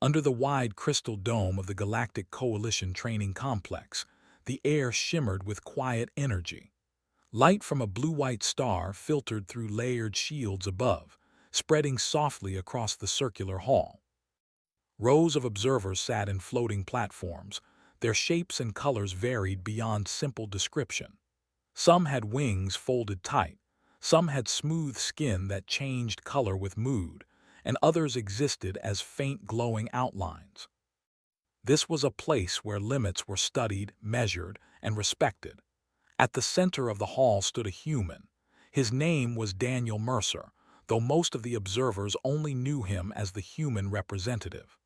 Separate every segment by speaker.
Speaker 1: Under the wide crystal dome of the Galactic Coalition training complex, the air shimmered with quiet energy. Light from a blue-white star filtered through layered shields above, spreading softly across the circular hall. Rows of observers sat in floating platforms. Their shapes and colors varied beyond simple description. Some had wings folded tight, some had smooth skin that changed color with mood, and others existed as faint glowing outlines. This was a place where limits were studied, measured, and respected. At the center of the hall stood a human. His name was Daniel Mercer, though most of the observers only knew him as the human representative.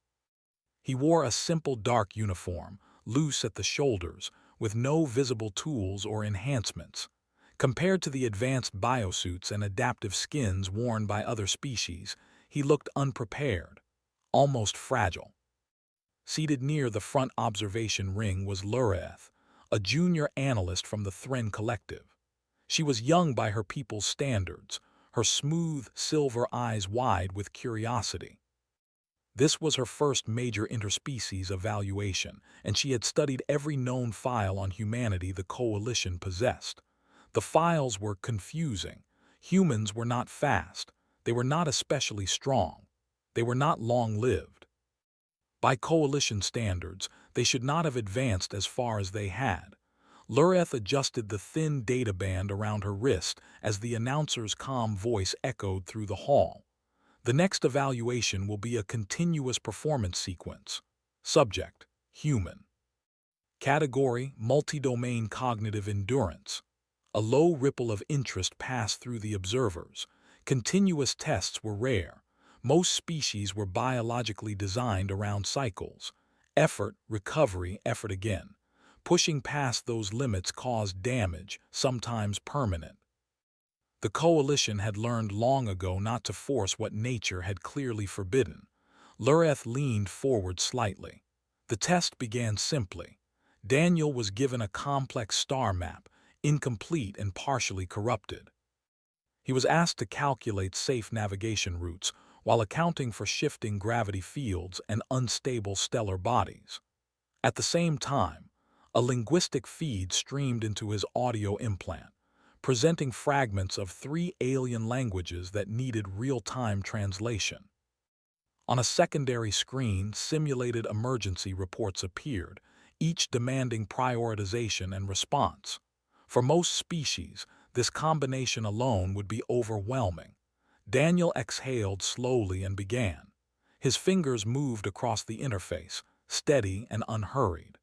Speaker 1: He wore a simple dark uniform, loose at the shoulders, with no visible tools or enhancements. Compared to the advanced biosuits and adaptive skins worn by other species, he looked unprepared, almost fragile. Seated near the front observation ring was Lureth, a junior analyst from the Thren Collective. She was young by her people's standards, her smooth, silver eyes wide with curiosity. This was her first major interspecies evaluation, and she had studied every known file on humanity the Coalition possessed. The files were confusing. Humans were not fast. They were not especially strong. They were not long-lived. By Coalition standards, they should not have advanced as far as they had. Lureth adjusted the thin data band around her wrist as the announcer's calm voice echoed through the hall. The next evaluation will be a continuous performance sequence. Subject: human. Category: multi-domain cognitive endurance. A low ripple of interest passed through the observers. Continuous tests were rare. Most species were biologically designed around cycles. Effort, recovery, effort again. Pushing past those limits caused damage, sometimes permanent. The Coalition had learned long ago not to force what nature had clearly forbidden. Lureth leaned forward slightly. The test began simply. Daniel was given a complex star map, incomplete and partially corrupted. He was asked to calculate safe navigation routes while accounting for shifting gravity fields and unstable stellar bodies. At the same time, a linguistic feed streamed into his audio implant, presenting fragments of 3 alien languages that needed real-time translation. On a secondary screen, simulated emergency reports appeared, each demanding prioritization and response. For most species, this combination alone would be overwhelming. Daniel exhaled slowly and began. His fingers moved across the interface, steady and unhurried.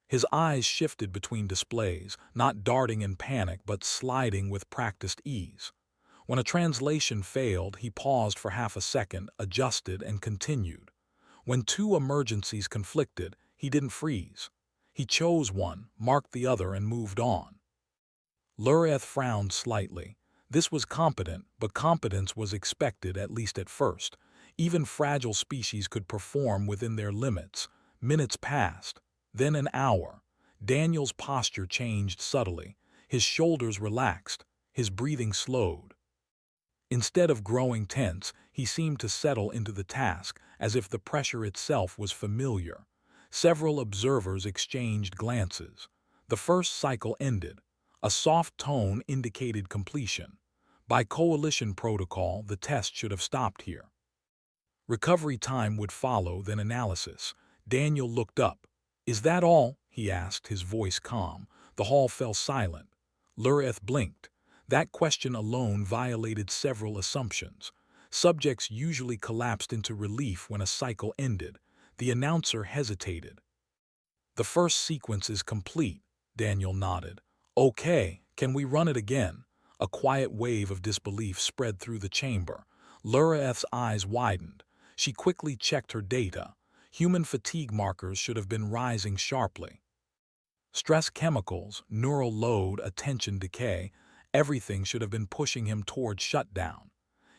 Speaker 1: His eyes shifted between displays, not darting in panic but sliding with practiced ease. When a translation failed, he paused for half a second, adjusted, and continued. When 2 emergencies conflicted, he didn't freeze. He chose one, marked the other, and moved on. Lureth frowned slightly. This was competent, but competence was expected, at least at first. Even fragile species could perform within their limits. Minutes passed. Then an hour. Daniel's posture changed subtly. His shoulders relaxed. His breathing slowed. Instead of growing tense, he seemed to settle into the task, as if the pressure itself was familiar. Several observers exchanged glances. The first cycle ended. A soft tone indicated completion. By Coalition protocol, the test should have stopped here. Recovery time would follow, then analysis. Daniel looked up. "Is that all?" he asked, his voice calm. The hall fell silent. Lureth blinked. That question alone violated several assumptions. Subjects usually collapsed into relief when a cycle ended. The announcer hesitated. "The first sequence is complete," Daniel nodded. "Okay, can we run it again?" A quiet wave of disbelief spread through the chamber. Lureth's eyes widened. She quickly checked her data. Human fatigue markers should have been rising sharply. Stress chemicals, neural load, attention decay, everything should have been pushing him toward shutdown.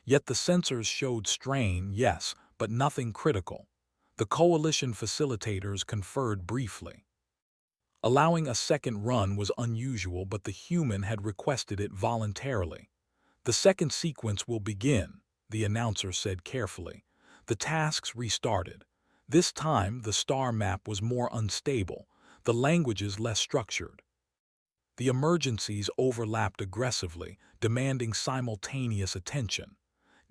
Speaker 1: Yet the sensors showed strain, yes, but nothing critical. The Coalition facilitators conferred briefly. Allowing a second run was unusual, but the human had requested it voluntarily. "The second sequence will begin," the announcer said carefully. The tasks restarted. This time, the star map was more unstable, the languages less structured. The emergencies overlapped aggressively, demanding simultaneous attention.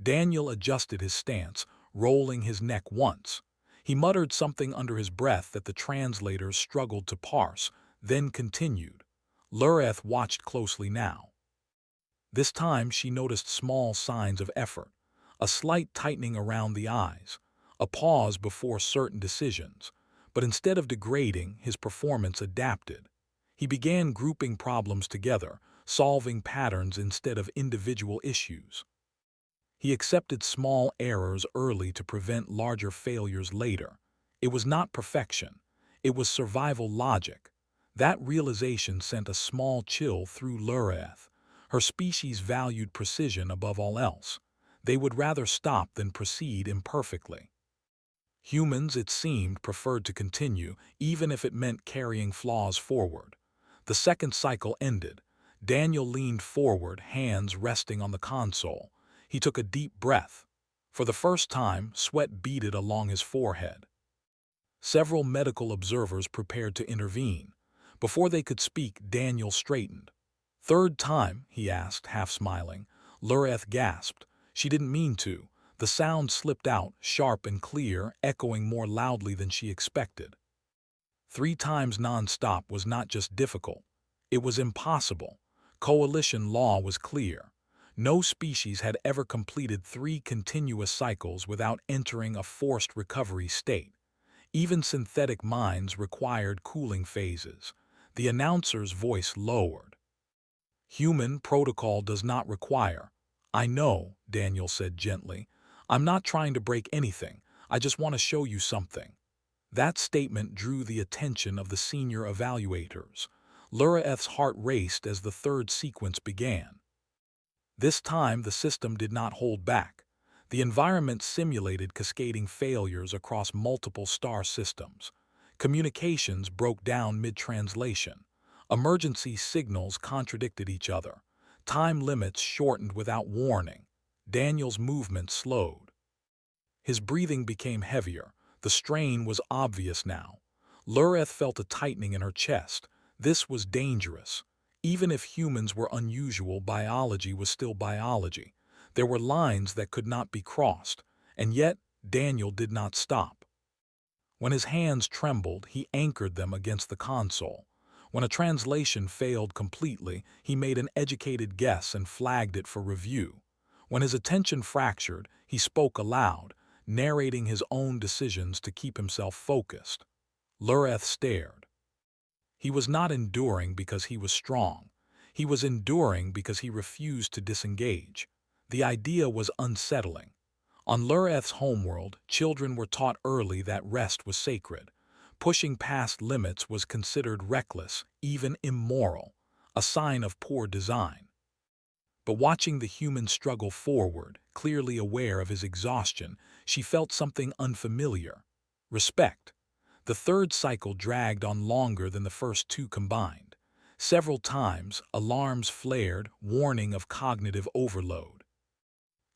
Speaker 1: Daniel adjusted his stance, rolling his neck once. He muttered something under his breath that the translators struggled to parse, then continued. Lureth watched closely now. This time she noticed small signs of effort, a slight tightening around the eyes, a pause before certain decisions. But instead of degrading, his performance adapted. He began grouping problems together, solving patterns instead of individual issues. He accepted small errors early to prevent larger failures later. It was not perfection. It was survival logic. That realization sent a small chill through Lureth. Her species valued precision above all else. They would rather stop than proceed imperfectly. Humans, it seemed, preferred to continue, even if it meant carrying flaws forward. The second cycle ended. Daniel leaned forward, hands resting on the console. He took a deep breath. For the first time, sweat beaded along his forehead. Several medical observers prepared to intervene. Before they could speak, Daniel straightened. "Third time?" he asked, half smiling. Lureth gasped. She didn't mean to. The sound slipped out, sharp and clear, echoing more loudly than she expected. 3 times non-stop was not just difficult. It was impossible. Coalition law was clear. No species had ever completed 3 continuous cycles without entering a forced recovery state. Even synthetic mines required cooling phases. The announcer's voice lowered. "Human protocol does not require." "I know," Daniel said gently. "I'm not trying to break anything. I just want to show you something." That statement drew the attention of the senior evaluators. Lureth's heart raced as the third sequence began. This time, the system did not hold back. The environment simulated cascading failures across multiple star systems. Communications broke down mid-translation. Emergency signals contradicted each other. Time limits shortened without warning. Daniel's movement slowed. His breathing became heavier. The strain was obvious now. Lureth felt a tightening in her chest. This was dangerous. Even if humans were unusual, biology was still biology. There were lines that could not be crossed, and yet Daniel did not stop. When his hands trembled, he anchored them against the console. When a translation failed completely, he made an educated guess and flagged it for review. When his attention fractured, he spoke aloud, narrating his own decisions to keep himself focused. Lureth stared. He was not enduring because he was strong. He was enduring because he refused to disengage. The idea was unsettling. On Lureth's homeworld, children were taught early that rest was sacred. Pushing past limits was considered reckless, even immoral, a sign of poor design. But watching the human struggle forward, clearly aware of his exhaustion, she felt something unfamiliar: respect. The third cycle dragged on longer than the first 2 combined. Several times, alarms flared, warning of cognitive overload.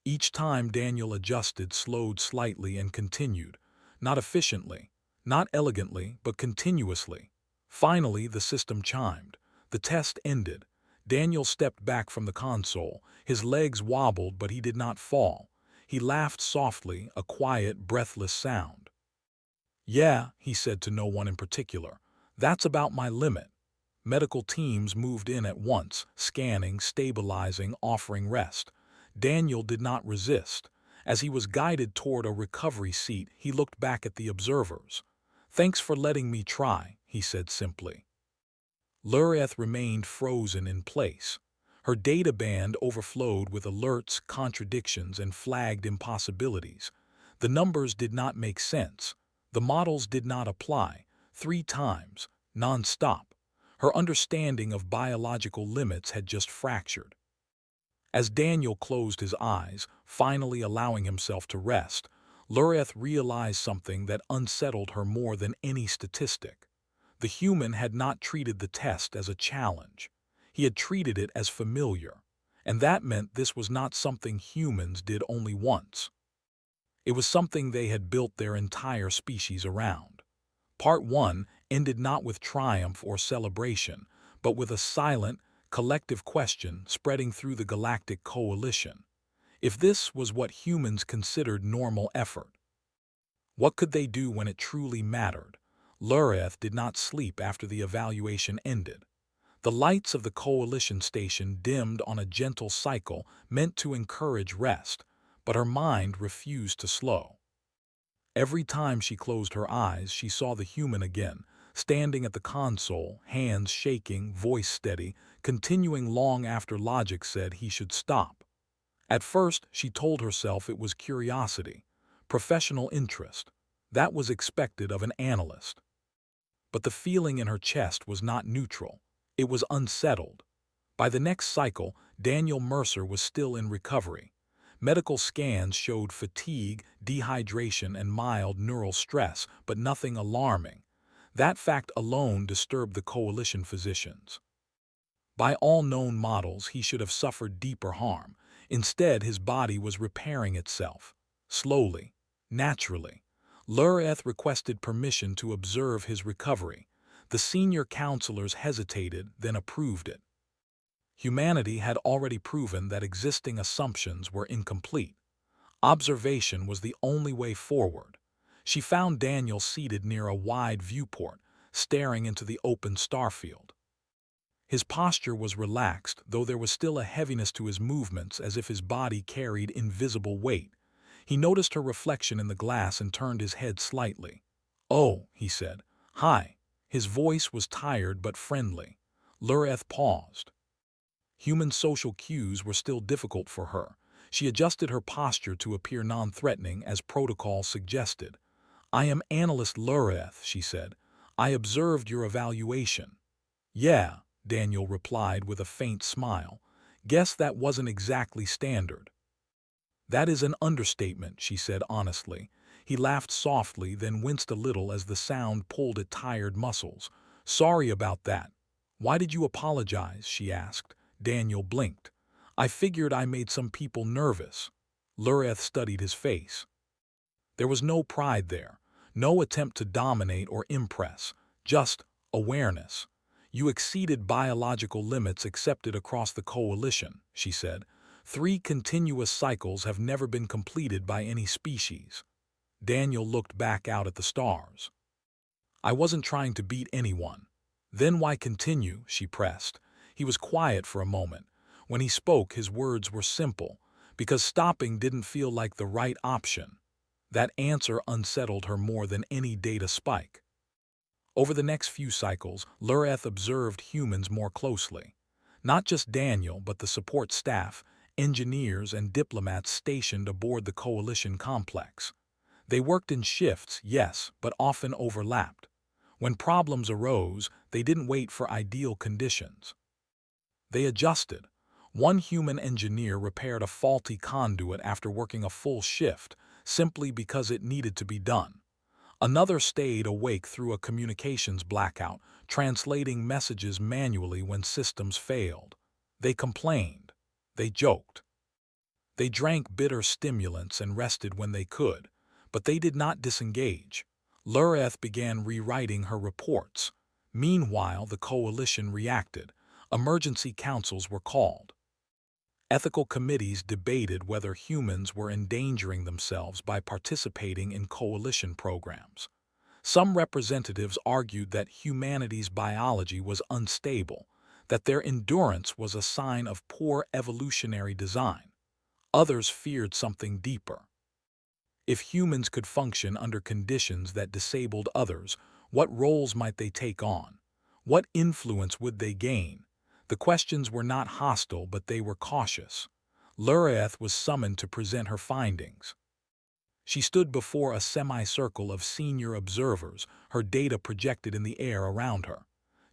Speaker 1: Each time Daniel adjusted, slowed slightly, and continued, not efficiently, not elegantly, but continuously. Finally, the system chimed. The test ended. Daniel stepped back from the console. His legs wobbled, but he did not fall. He laughed softly, a quiet, breathless sound. "Yeah," he said to no one in particular, "that's about my limit." Medical teams moved in at once, scanning, stabilizing, offering rest. Daniel did not resist. As he was guided toward a recovery seat, he looked back at the observers. "Thanks for letting me try," he said simply. Lureth remained frozen in place. Her data band overflowed with alerts, contradictions, and flagged impossibilities. The numbers did not make sense. The models did not apply. 3 times, non-stop. Her understanding of biological limits had just fractured. As Daniel closed his eyes, finally allowing himself to rest, Lureth realized something that unsettled her more than any statistic. The human had not treated the test as a challenge. He had treated it as familiar, and that meant this was not something humans did only once. It was something they had built their entire species around. Part 1 ended not with triumph or celebration, but with a silent, collective question spreading through the galactic coalition. If this was what humans considered normal effort, what could they do when it truly mattered? Lureth did not sleep after the evaluation ended. The lights of the coalition station dimmed on a gentle cycle meant to encourage rest, but her mind refused to slow. Every time she closed her eyes, she saw the human again, standing at the console, hands shaking, voice steady, continuing long after logic said he should stop. At first, she told herself it was curiosity, professional interest. That was expected of an analyst. But the feeling in her chest was not neutral. It was unsettled. By the next cycle, Daniel Mercer was still in recovery. Medical scans showed fatigue, dehydration, and mild neural stress, but nothing alarming. That fact alone disturbed the coalition physicians. By all known models, he should have suffered deeper harm. Instead, his body was repairing itself. Slowly, naturally. Lureth requested permission to observe his recovery. The senior counselors hesitated, then approved it. Humanity had already proven that existing assumptions were incomplete. Observation was the only way forward. She found Daniel seated near a wide viewport, staring into the open starfield. His posture was relaxed, though there was still a heaviness to his movements as if his body carried invisible weight. He noticed her reflection in the glass and turned his head slightly. "Oh," he said. "Hi." His voice was tired but friendly. Lureth paused. Human social cues were still difficult for her. She adjusted her posture to appear non-threatening as protocol suggested. "I am Analyst Lureth," she said. "I observed your evaluation." "Yeah," Daniel replied with a faint smile. "Guess that wasn't exactly standard." "That is an understatement," she said honestly. He laughed softly, then winced a little as the sound pulled at tired muscles. "Sorry about that." "Why did you apologize?" she asked. Daniel blinked. "I figured I made some people nervous." Lureth studied his face. There was no pride there, no attempt to dominate or impress, just awareness. "You exceeded biological limits accepted across the coalition," she said. "3 continuous cycles have never been completed by any species." Daniel looked back out at the stars. "I wasn't trying to beat anyone." "Then why continue?" she pressed. He was quiet for a moment. When he spoke, his words were simple, because stopping didn't feel like the right option. That answer unsettled her more than any data spike. Over the next few cycles, Lureth observed humans more closely. Not just Daniel, but the support staff, engineers, and diplomats stationed aboard the coalition complex. They worked in shifts, yes, but often overlapped. When problems arose, they didn't wait for ideal conditions. They adjusted. One human engineer repaired a faulty conduit after working a full shift, simply because it needed to be done. Another stayed awake through a communications blackout, translating messages manually when systems failed. They complained. They joked. They drank bitter stimulants and rested when they could, but they did not disengage. Lureth began rewriting her reports. Meanwhile, the coalition reacted. Emergency councils were called. Ethical committees debated whether humans were endangering themselves by participating in coalition programs. Some representatives argued that humanity's biology was unstable, that their endurance was a sign of poor evolutionary design. Others feared something deeper. If humans could function under conditions that disabled others, what roles might they take on? What influence would they gain? The questions were not hostile, but they were cautious. Lureth was summoned to present her findings. She stood before a semicircle of senior observers, her data projected in the air around her.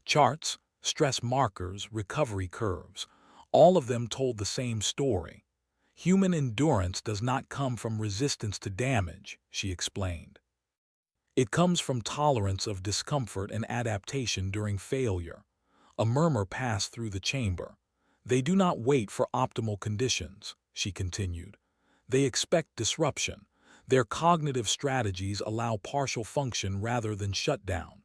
Speaker 1: Charts, stress markers, recovery curves, all of them told the same story. "Human endurance does not come from resistance to damage," she explained. "It comes from tolerance of discomfort and adaptation during failure." A murmur passed through the chamber. "They do not wait for optimal conditions," she continued. "They expect disruption. Their cognitive strategies allow partial function rather than shutdown.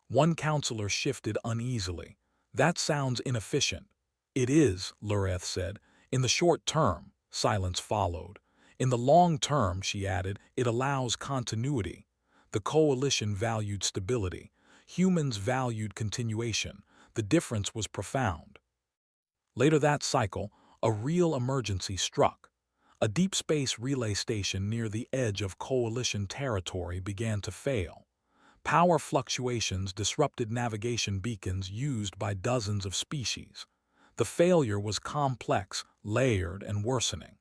Speaker 1: One counselor shifted uneasily. That sounds inefficient. It is, Lureth said. In the short term, silence followed. In the long term, she added, it allows continuity. The coalition valued stability. Humans valued continuation. The difference was profound. Later that cycle, a real emergency struck. A deep space relay station near the edge of coalition territory began to fail. Power fluctuations disrupted navigation beacons used by dozens of species. The failure was complex, layered, and worsening.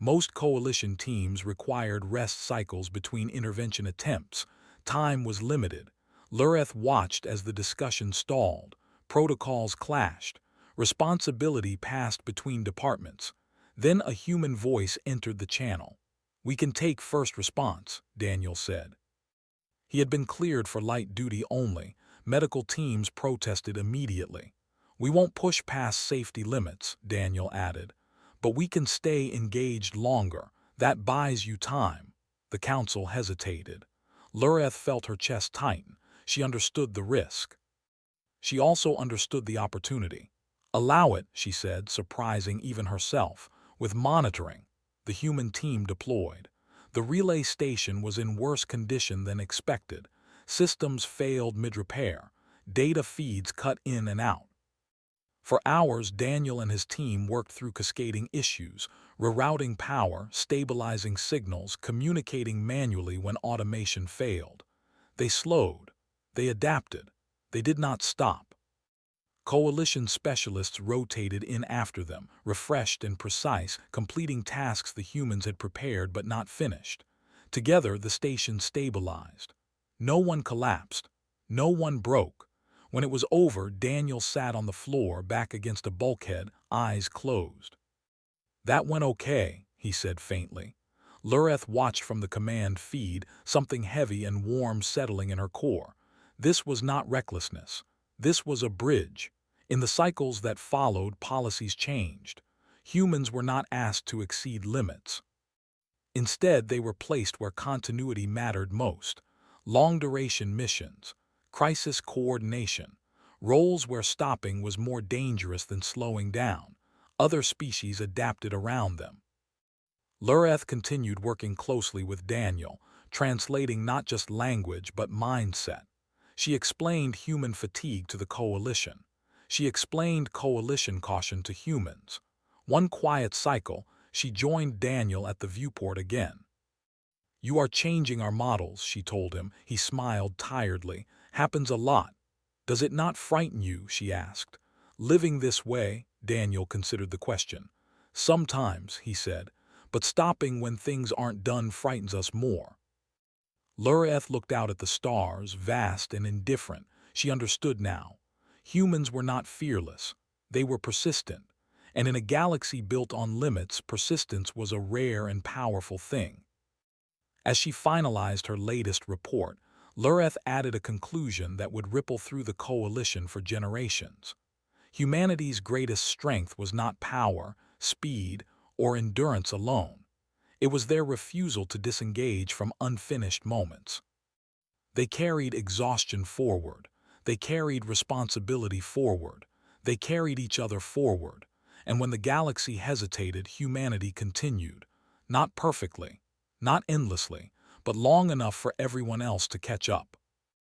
Speaker 1: Most coalition teams required rest cycles between intervention attempts. Time was limited. Lureth watched as the discussion stalled. Protocols clashed. Responsibility passed between departments. Then a human voice entered the channel. "We can take first response," Daniel said. He had been cleared for light duty only. Medical teams protested immediately. "We won't push past safety limits," Daniel added. "But we can stay engaged longer. That buys you time." The council hesitated. Lureth felt her chest tighten. She understood the risk. She also understood the opportunity. "Allow it," she said, surprising even herself. With monitoring, the human team deployed. The relay station was in worse condition than expected. Systems failed mid-repair. Data feeds cut in and out. For hours, Daniel and his team worked through cascading issues, rerouting power, stabilizing signals, communicating manually when automation failed. They slowed. They adapted. They did not stop. Coalition specialists rotated in after them, refreshed and precise, completing tasks the humans had prepared but not finished. Together, the station stabilized. No one collapsed. No one broke. When it was over, Daniel sat on the floor, back against a bulkhead, eyes closed. "That went okay," he said faintly. Lureth watched from the command feed, something heavy and warm settling in her core. This was not recklessness. This was a bridge. In the cycles that followed, policies changed. Humans were not asked to exceed limits. Instead, they were placed where continuity mattered most. Long-duration missions, crisis coordination, roles where stopping was more dangerous than slowing down. Other species adapted around them. Lureth continued working closely with Daniel, translating not just language but mindset. She explained human fatigue to the coalition. She explained coalition caution to humans. One quiet cycle, she joined Daniel at the viewport again. "You are changing our models," she told him. He smiled tiredly. "Happens a lot." "Does it not frighten you?" she asked. "Living this way?" Daniel considered the question. "Sometimes," he said, "but stopping when things aren't done frightens us more." Lureth looked out at the stars, vast and indifferent. She understood now. Humans were not fearless. They were persistent. And in a galaxy built on limits, persistence was a rare and powerful thing. As she finalized her latest report, Lureth added a conclusion that would ripple through the coalition for generations. Humanity's greatest strength was not power, speed, or endurance alone. It was their refusal to disengage from unfinished moments. They carried exhaustion forward. They carried responsibility forward. They carried each other forward. And when the galaxy hesitated, humanity continued. Not perfectly, not endlessly, but long enough for everyone else to catch up.